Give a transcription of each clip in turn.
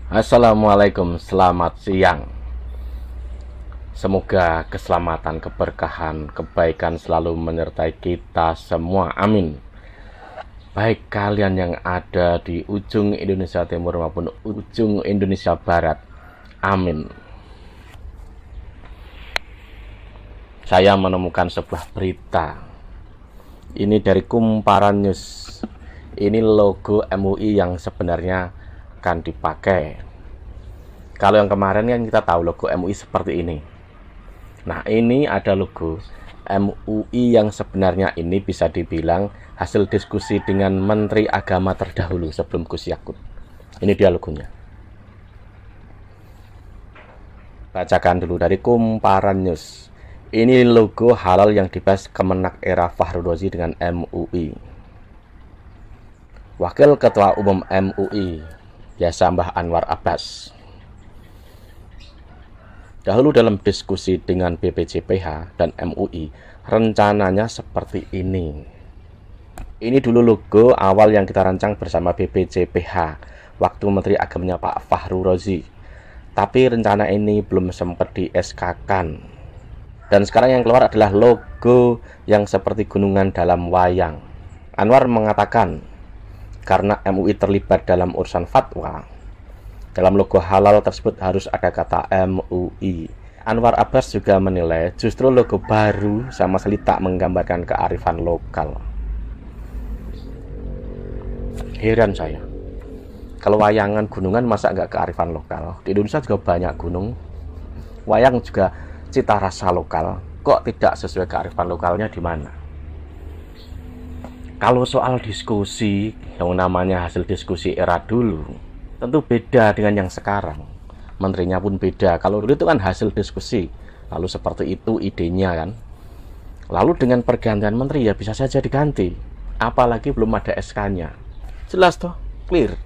Assalamualaikum, selamat siang. Semoga keselamatan, keberkahan, kebaikan selalu menyertai kita semua. Amin. Baik kalian yang ada di ujung Indonesia Timur maupun ujung Indonesia Barat. Amin. Saya menemukan sebuah berita. Ini dari Kumparan News. Ini logo MUI yang sebenarnya akan dipakai. Kalau yang kemarin kan kita tahu logo MUI seperti ini. Nah, ini ada logo MUI yang sebenarnya ini bisa dibilang hasil diskusi dengan Menteri Agama terdahulu sebelum Gus Yakut. Ini dia logonya. Bacakan dulu dari Kumparan News. Ini logo halal yang dibahas Kemenak era Fahru Rozi dengan MUI. Wakil Ketua Umum MUI, Biasa Mbah Anwar Abbas. Dahulu dalam diskusi dengan BPJPH dan MUI, rencananya seperti ini. Ini dulu logo awal yang kita rancang bersama BPJPH waktu Menteri Agamanya Pak Fahru Rozi. Tapi rencana ini belum sempat di SK-kan. Dan sekarang yang keluar adalah logo yang seperti gunungan dalam wayang. Anwar mengatakan, karena MUI terlibat dalam urusan fatwa, dalam logo halal tersebut harus ada kata MUI. Anwar Abbas juga menilai justru logo baru sama sekali tak menggambarkan kearifan lokal. Heran saya, kalau wayangan gunungan masa nggak kearifan lokal? Di Indonesia juga banyak gunung, wayang juga cita rasa lokal, kok tidak sesuai kearifan lokalnya di mana? Kalau soal diskusi, yang namanya hasil diskusi era dulu, tentu beda dengan yang sekarang. Menterinya pun beda. Kalau dulu itu kan hasil diskusi, lalu seperti itu idenya kan. Lalu dengan pergantian menteri ya bisa saja diganti. Apalagi belum ada SK-nya. Jelas toh, clear.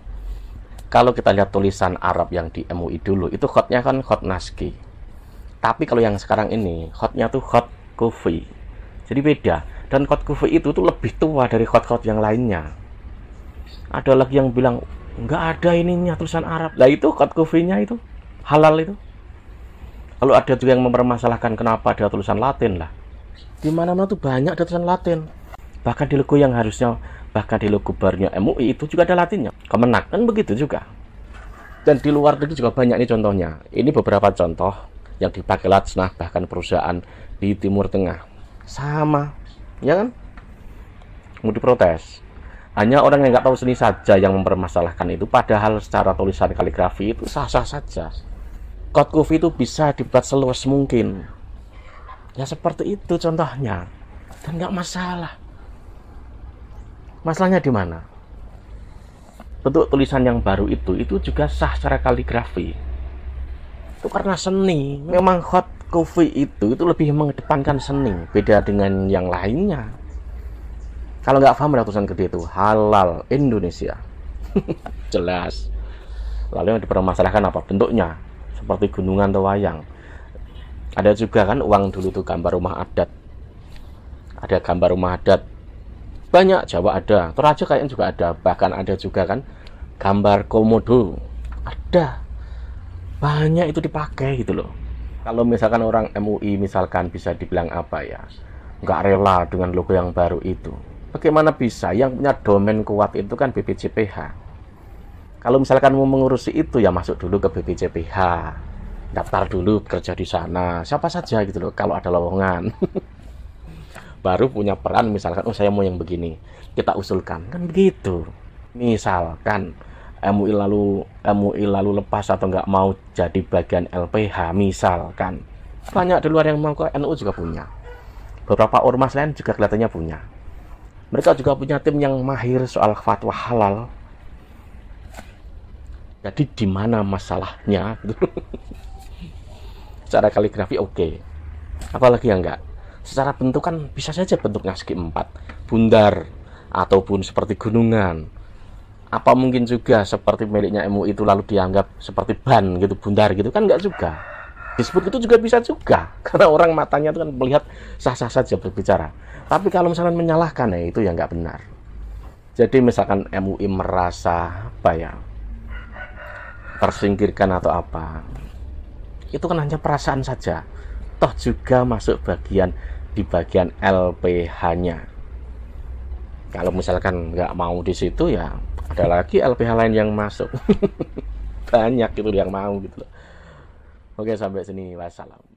Kalau kita lihat tulisan Arab yang di MUI dulu, itu khotnya kan khot naski. Tapi kalau yang sekarang ini, khotnya tuh khot kufi. Jadi beda. Dan khot kufi itu tuh lebih tua dari khot-khot yang lainnya. Ada lagi yang bilang, nggak ada ininya tulisan Arab. Lah itu khot kufinya itu, halal itu. Lalu ada juga yang mempermasalahkan kenapa ada tulisan Latin lah. Di mana-mana tuh banyak ada tulisan Latin. Bahkan di logo yang harusnya, bahkan di logo barunya MUI itu juga ada Latinnya. Kemenak, kan begitu juga. Dan di luar negeri juga banyak nih contohnya. Ini beberapa contoh yang dipakai Latsnah, bahkan perusahaan di Timur Tengah. Sama, ya kan? Mau diprotes. Hanya orang yang nggak tahu seni saja yang mempermasalahkan itu. Padahal secara tulisan kaligrafi itu sah-sah saja. Khot kufi itu bisa dibuat seluas mungkin. Ya seperti itu contohnya. Dan nggak masalah. Masalahnya di mana? Bentuk tulisan yang baru itu juga sah secara kaligrafi. Itu karena seni. Memang khot kufi itu lebih mengedepankan seni, beda dengan yang lainnya. Kalau nggak paham ada tulisan gede itu halal Indonesia. Jelas. Lalu yang dipermasalahkan apa? Bentuknya seperti gunungan atau wayang. Ada juga kan uang dulu tuh gambar rumah adat. Ada gambar rumah adat. Banyak, Jawa ada, Toraja kayaknya juga ada. Bahkan ada juga kan gambar komodo. Ada. Banyak itu dipakai gitu loh. Kalau misalkan orang MUI misalkan bisa dibilang apa ya, nggak rela dengan logo yang baru itu. Bagaimana bisa? Yang punya domain kuat itu kan BPJPH. Kalau misalkan mau mengurusi itu ya masuk dulu ke BPJPH, daftar dulu kerja di sana, siapa saja gitu loh. Kalau ada lowongan, baru punya peran misalkan, oh saya mau yang begini, kita usulkan kan begitu. Misalkan MUI lalu lepas atau nggak mau jadi bagian LPH misalkan, banyak di luar yang mau ke NU juga punya. Beberapa ormas lain juga kelihatannya punya. Mereka juga punya tim yang mahir soal fatwa halal. Jadi di mana masalahnya? Secara kaligrafi oke. Apalagi yang enggak. Secara bentuk kan bisa saja bentuknya segi empat, bundar ataupun seperti gunungan. Apa mungkin juga seperti miliknya MUI itu lalu dianggap seperti ban gitu, bundar gitu kan enggak juga. Disebut itu juga bisa juga, karena orang matanya itu kan melihat sah-sah saja berbicara. Tapi kalau misalkan menyalahkan, ya itu yang nggak benar. Jadi misalkan MUI merasa apa ya, tersingkirkan atau apa, itu kan hanya perasaan saja. Toh juga masuk di bagian LPH-nya. Kalau misalkan nggak mau di situ, ya ada lagi LPH lain yang masuk. Banyak itu yang mau gitu loh. Oke, sampai sini, wassalam.